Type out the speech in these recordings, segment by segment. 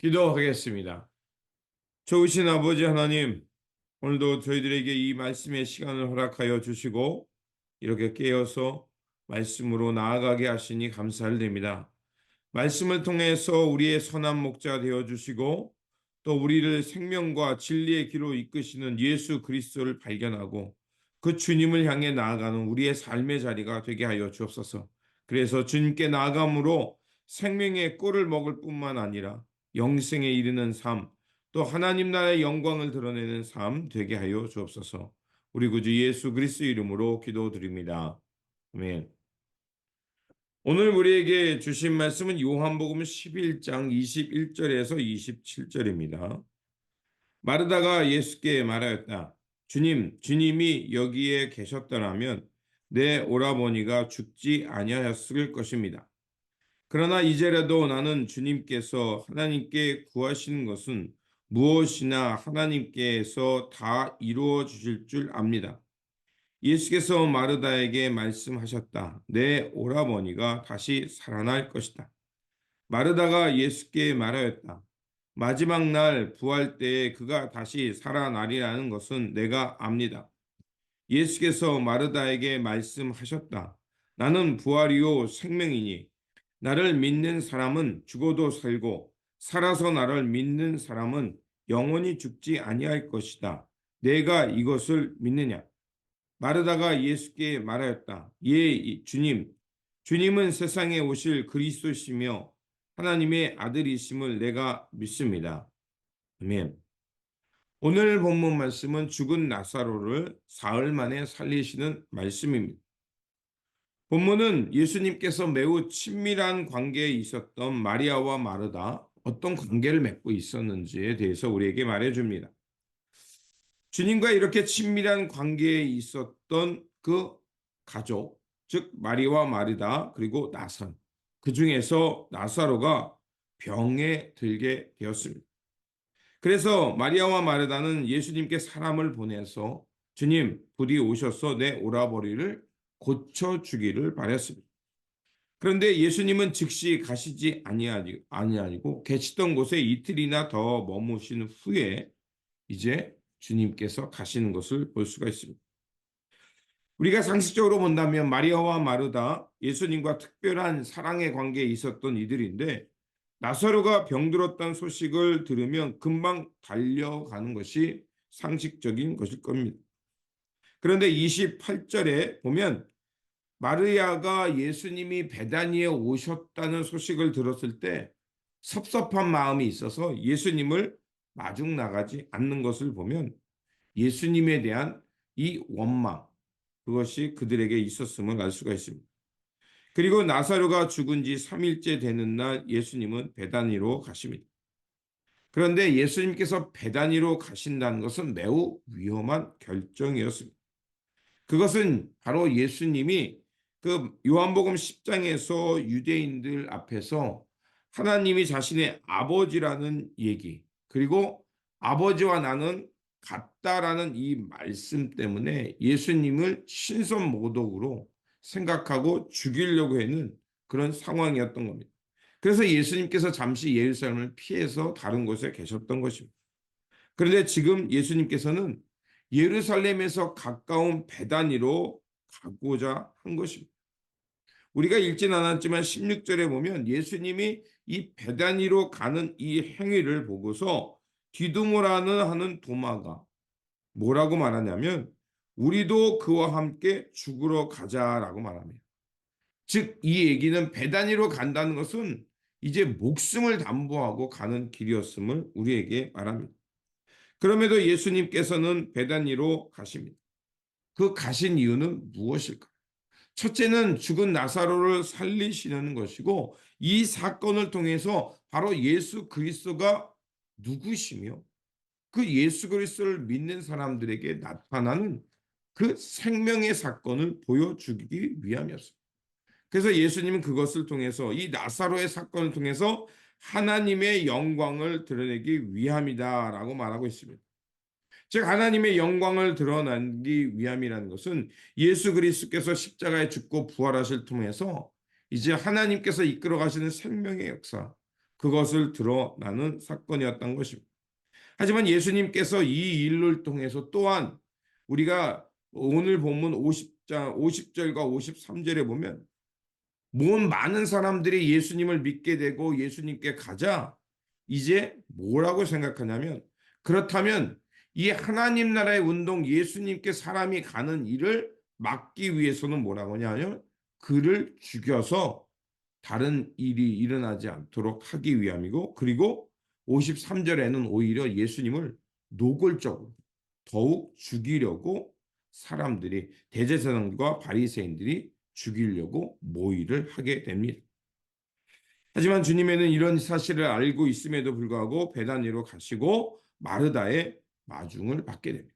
기도하겠습니다. 좋으신 아버지 하나님, 오늘도 저희들에게 이 말씀의 시간을 허락하여 주시고 이렇게 깨어서 말씀으로 나아가게 하시니 감사를 드립니다. 말씀을 통해서 우리의 선한 목자 되어 주시고 또 우리를 생명과 진리의 길로 이끄시는 예수 그리스도를 발견하고 그 주님을 향해 나아가는 우리의 삶의 자리가 되게 하여 주옵소서. 그래서 주님께 나아감으로 생명의 꿀을 먹을 뿐만 아니라 영생에 이르는 삶, 또 하나님 나라의 영광을 드러내는 삶 되게 하여 주옵소서. 우리 구주 예수 그리스도 이름으로 기도드립니다. 아멘. 오늘 우리에게 주신 말씀은 요한복음 11장 21절에서 27절입니다. 마르다가 예수께 말하였다. 주님이 여기에 계셨더라면 내 오라버니가 죽지 아니하였을 것입니다. 그러나 이제라도 나는 주님께서 하나님께 구하시는 것은 무엇이나 하나님께서 다 이루어 주실 줄 압니다. 예수께서 마르다에게 말씀하셨다. 내 오라버니가 다시 살아날 것이다. 마르다가 예수께 말하였다. 마지막 날 부활 때에 그가 다시 살아나리라는 것은 내가 압니다. 예수께서 마르다에게 말씀하셨다. 나는 부활이요 생명이니 나를 믿는 사람은 죽어도 살고 살아서 나를 믿는 사람은 영원히 죽지 아니할 것이다. 내가 이것을 믿느냐? 마르다가 예수께 말하였다. 예, 주님. 주님은 세상에 오실 그리스도시며 하나님의 아들이심을 내가 믿습니다. 아멘. 오늘 본문 말씀은 죽은 나사로를 사흘 만에 살리시는 말씀입니다. 본문은 예수님께서 매우 친밀한 관계에 있었던 마리아와 마르다, 어떤 관계를 맺고 있었는지에 대해서 우리에게 말해줍니다. 주님과 이렇게 친밀한 관계에 있었던 그 가족, 즉 마리와 마르다 그리고 나선, 그 중에서 나사로가 병에 들게 되었습니다. 그래서 마리아와 마르다는 예수님께 사람을 보내서 주님 부디 오셔서 내 오라버리를 고쳐주기를 바랬습니다. 그런데 예수님은 즉시 가시지 아니하고 계시던 곳에 이틀이나 더 머무신 후에 이제 주님께서 가시는 것을 볼 수가 있습니다. 우리가 상식적으로 본다면 마리아와 마르다, 예수님과 특별한 사랑의 관계에 있었던 이들인데 나사로가 병들었다는 소식을 들으면 금방 달려가는 것이 상식적인 것일 겁니다. 그런데 28절에 보면 마리아가 예수님이 베다니에 오셨다는 소식을 들었을 때 섭섭한 마음이 있어서 예수님을 마중 나가지 않는 것을 보면 예수님에 대한 이 원망, 그것이 그들에게 있었음을 알 수가 있습니다. 그리고 나사로가 죽은 지 3일째 되는 날 예수님은 베다니로 가십니다. 그런데 예수님께서 베다니로 가신다는 것은 매우 위험한 결정이었습니다. 그것은 바로 예수님이 그 요한복음 10장에서 유대인들 앞에서 하나님이 자신의 아버지라는 얘기, 그리고 아버지와 나는 같다라는 이 말씀 때문에 예수님을 신선모독으로 생각하고 죽이려고 하는 그런 상황이었던 겁니다. 그래서 예수님께서 잠시 예루살렘을 피해서 다른 곳에 계셨던 것입니다. 그런데 지금 예수님께서는 예루살렘에서 가까운 베다니로 가고자 한 것입니다. 우리가 읽진 않았지만 16절에 보면 예수님이 이 베다니로 가는 이 행위를 보고서 디두모라는 하는 도마가 뭐라고 말하냐면 우리도 그와 함께 죽으러 가자라고 말합니다. 즉 이 얘기는 베다니로 간다는 것은 이제 목숨을 담보하고 가는 길이었음을 우리에게 말합니다. 그럼에도 예수님께서는 베다니로 가십니다. 그 가신 이유는 무엇일까? 첫째는 죽은 나사로를 살리시는 것이고 이 사건을 통해서 바로 예수 그리스도가 누구시며 그 예수 그리스도를 믿는 사람들에게 나타나는 그 생명의 사건을 보여주기 위함이었습니다. 그래서 예수님은 그것을 통해서 이 나사로의 사건을 통해서 하나님의 영광을 드러내기 위함이다라고 말하고 있습니다. 즉 하나님의 영광을 드러내기 위함이라는 것은 예수 그리스도께서 십자가에 죽고 부활하실 통해서 이제 하나님께서 이끌어 가시는 생명의 역사, 그것을 드러나는 사건이었던 것입니다. 하지만 예수님께서 이 일을 통해서 또한 우리가 오늘 본문 50절과 53절에 보면 많은 사람들이 예수님을 믿게 되고 예수님께 가자 이제 뭐라고 생각하냐면, 그렇다면 이 하나님 나라의 운동, 예수님께 사람이 가는 일을 막기 위해서는 뭐라고 하냐면 그를 죽여서 다른 일이 일어나지 않도록 하기 위함이고, 그리고 53절에는 오히려 예수님을 노골적으로 더욱 죽이려고 사람들이, 대제사장과 바리새인들이 죽이려고 모의를 하게 됩니다. 하지만 주님에는 이런 사실을 알고 있음에도 불구하고 베다니로 가시고 마르다의 마중을 받게 됩니다.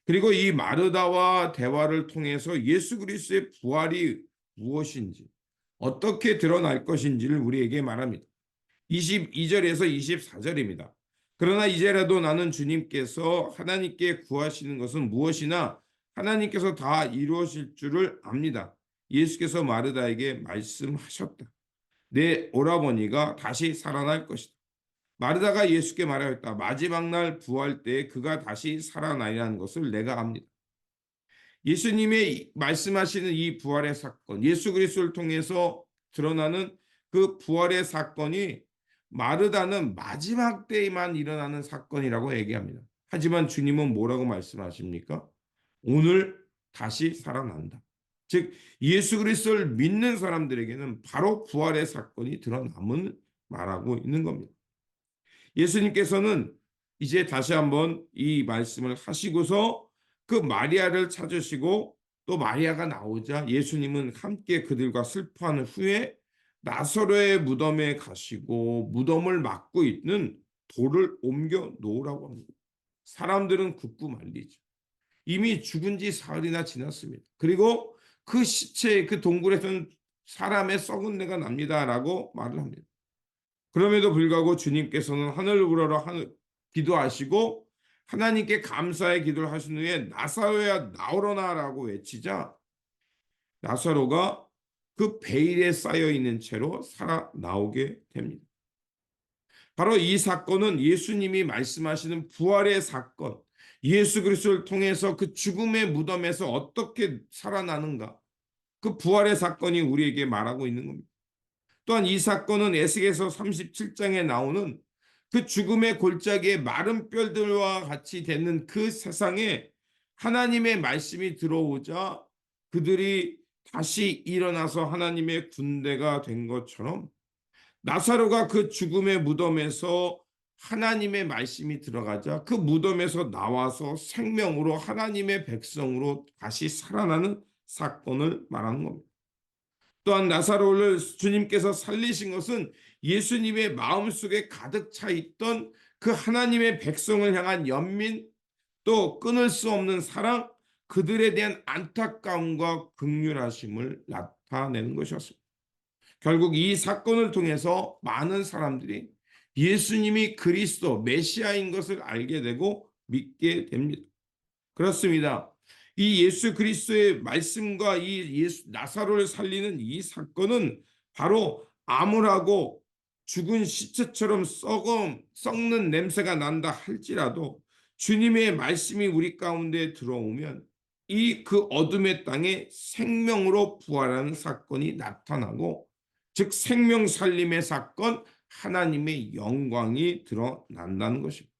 그리고 이 마르다와 대화를 통해서 예수 그리스도의 부활이 무엇인지, 어떻게 드러날 것인지를 우리에게 말합니다. 22절에서 24절입니다. 그러나 이제라도 나는 주님께서 하나님께 구하시는 것은 무엇이나 하나님께서 다 이루어질 줄을 압니다. 예수께서 마르다에게 말씀하셨다. 내 오라버니가 다시 살아날 것이다. 마르다가 예수께 말하였다. 마지막 날 부활 때에 그가 다시 살아나리라는 것을 내가 압니다. 예수님의 말씀하시는 이 부활의 사건, 예수 그리스도를 통해서 드러나는 그 부활의 사건이 마르다는 마지막 때에만 일어나는 사건이라고 얘기합니다. 하지만 주님은 뭐라고 말씀하십니까? 오늘 다시 살아난다. 즉 예수 그리스도를 믿는 사람들에게는 바로 부활의 사건이 드러남을 말하고 있는 겁니다. 예수님께서는 이제 다시 한번 이 말씀을 하시고서 그 마리아를 찾으시고, 또 마리아가 나오자 예수님은 함께 그들과 슬퍼하는 후에 나사로의 무덤에 가시고 무덤을 막고 있는 돌을 옮겨 놓으라고 합니다. 사람들은 굳고 말리죠. 이미 죽은 지 사흘이나 지났습니다. 그리고 그 시체, 그 동굴에서는 사람의 썩은 내가 납니다라고 말을 합니다. 그럼에도 불구하고 주님께서는 하늘을 우러러 기도하시고 하나님께 감사의 기도를 하신 후에 나사로야 나오너라라고 외치자 나사로가 그 베일에 쌓여 있는 채로 살아 나오게 됩니다. 바로 이 사건은 예수님이 말씀하시는 부활의 사건, 예수 그리스도를 통해서 그 죽음의 무덤에서 어떻게 살아나는가, 그 부활의 사건이 우리에게 말하고 있는 겁니다. 또한 이 사건은 에스겔서 37장에 나오는 그 죽음의 골짜기에 마른 뼈들과 같이 되는 그 세상에 하나님의 말씀이 들어오자 그들이 다시 일어나서 하나님의 군대가 된 것처럼 나사로가 그 죽음의 무덤에서 하나님의 말씀이 들어가자 그 무덤에서 나와서 생명으로 하나님의 백성으로 다시 살아나는 사건을 말하는 겁니다. 또한 나사로를 주님께서 살리신 것은 예수님의 마음속에 가득 차 있던 그 하나님의 백성을 향한 연민, 또 끊을 수 없는 사랑, 그들에 대한 안타까움과 긍휼하심을 나타내는 것이었습니다. 결국 이 사건을 통해서 많은 사람들이 예수님이 그리스도 메시아인 것을 알게 되고 믿게 됩니다. 그렇습니다. 이 예수 그리스도의 말씀과 이 나사로를 살리는 이 사건은 바로 암울하고 죽은 시체처럼 썩는 냄새가 난다 할지라도 주님의 말씀이 우리 가운데 들어오면 그 어둠의 땅에 생명으로 부활하는 사건이 나타나고, 즉 생명 살림의 사건, 하나님의 영광이 드러난다는 것입니다.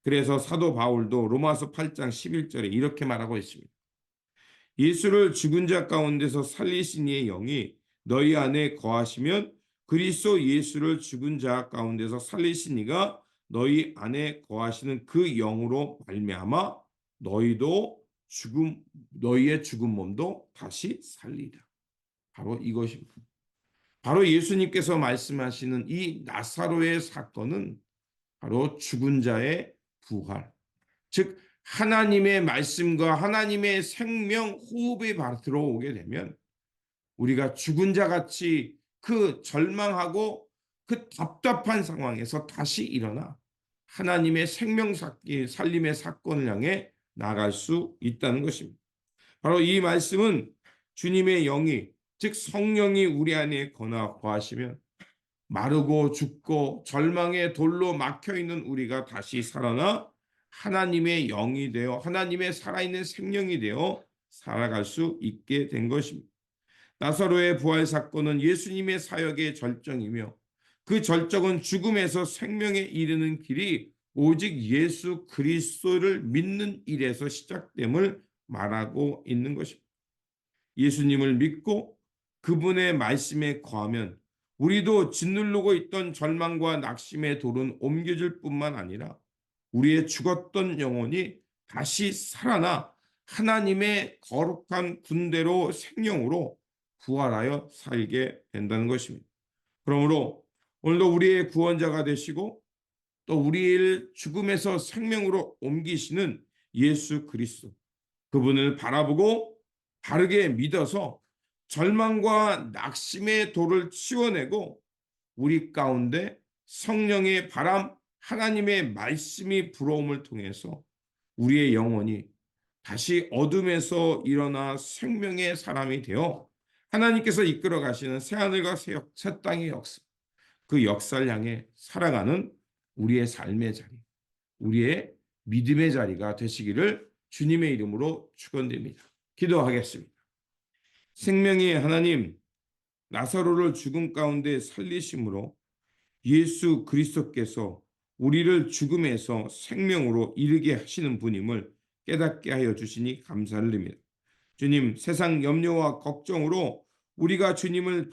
그래서 사도 바울도 로마서 8장 11절에 이렇게 말하고 있습니다. 예수를 죽은 자 가운데서 살리신 이의 영이 너희 안에 거하시면 그리스도 예수를 죽은 자 가운데서 살리신 이가 너희 안에 거하시는 그 영으로 말미암아 너희의 죽은 몸도 다시 살리라. 바로 이것입니다. 바로 예수님께서 말씀하시는 이 나사로의 사건은 바로 죽은 자의 부활, 즉 하나님의 말씀과 하나님의 생명 호흡이 들어오게 되면 우리가 죽은 자 같이 그 절망하고 그 답답한 상황에서 다시 일어나 하나님의 생명 살림의 사건을 향해 나갈 수 있다는 것입니다. 바로 이 말씀은 주님의 영이, 즉 성령이 우리 안에 거하시면 마르고 죽고 절망의 돌로 막혀 있는 우리가 다시 살아나 하나님의 영이 되어 하나님의 살아있는 생명이 되어 살아갈 수 있게 된 것입니다. 나사로의 부활 사건은 예수님의 사역의 절정이며 그 절정은 죽음에서 생명에 이르는 길이 오직 예수 그리스도를 믿는 일에서 시작됨을 말하고 있는 것입니다. 예수님을 믿고 그분의 말씀에 거하면 우리도 짓누르고 있던 절망과 낙심의 돌은 옮겨질 뿐만 아니라 우리의 죽었던 영혼이 다시 살아나 하나님의 거룩한 군대로 생명으로 부활하여 살게 된다는 것입니다. 그러므로 오늘도 우리의 구원자가 되시고 또 우리를 죽음에서 생명으로 옮기시는 예수 그리스도, 그분을 바라보고 바르게 믿어서 절망과 낙심의 돌을 치워내고 우리 가운데 성령의 바람, 하나님의 말씀이 불어옴을 통해서 우리의 영혼이 다시 어둠에서 일어나 생명의 사람이 되어 하나님께서 이끌어 가시는 새하늘과 새 땅의 역사, 그 역사를 향해 살아가는 우리의 삶의 자리, 우리의 믿음의 자리가 되시기를 주님의 이름으로 축원드립니다. 기도하겠습니다. 생명의 하나님, 나사로를 죽음 가운데 살리심으로 예수 그리스도께서 우리를 죽음에서 생명으로 이르게 하시는 분임을 깨닫게 하여 주시니 감사를 드립니다. 주님, 세상 염려와 걱정으로 우리가 주님을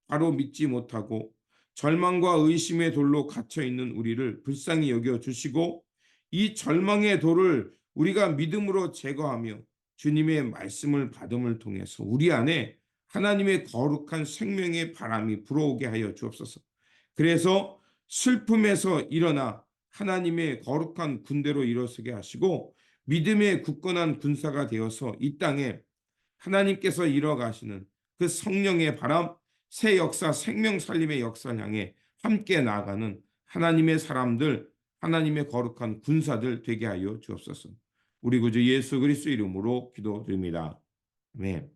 바로 믿지 못하고 절망과 의심의 돌로 갇혀 있는 우리를 불쌍히 여겨 주시고 이 절망의 돌을 우리가 믿음으로 제거하며 주님의 말씀을 받음을 통해서 우리 안에 하나님의 거룩한 생명의 바람이 불어오게 하여 주옵소서. 그래서 슬픔에서 일어나 하나님의 거룩한 군대로 일어서게 하시고 믿음의 굳건한 군사가 되어서 이 땅에 하나님께서 이뤄가시는 그 성령의 바람, 새 역사, 생명 살림의 역사를 향해 함께 나아가는 하나님의 사람들, 하나님의 거룩한 군사들 되게 하여 주옵소서. 우리 구주 예수 그리스도 이름으로 기도드립니다. 아멘.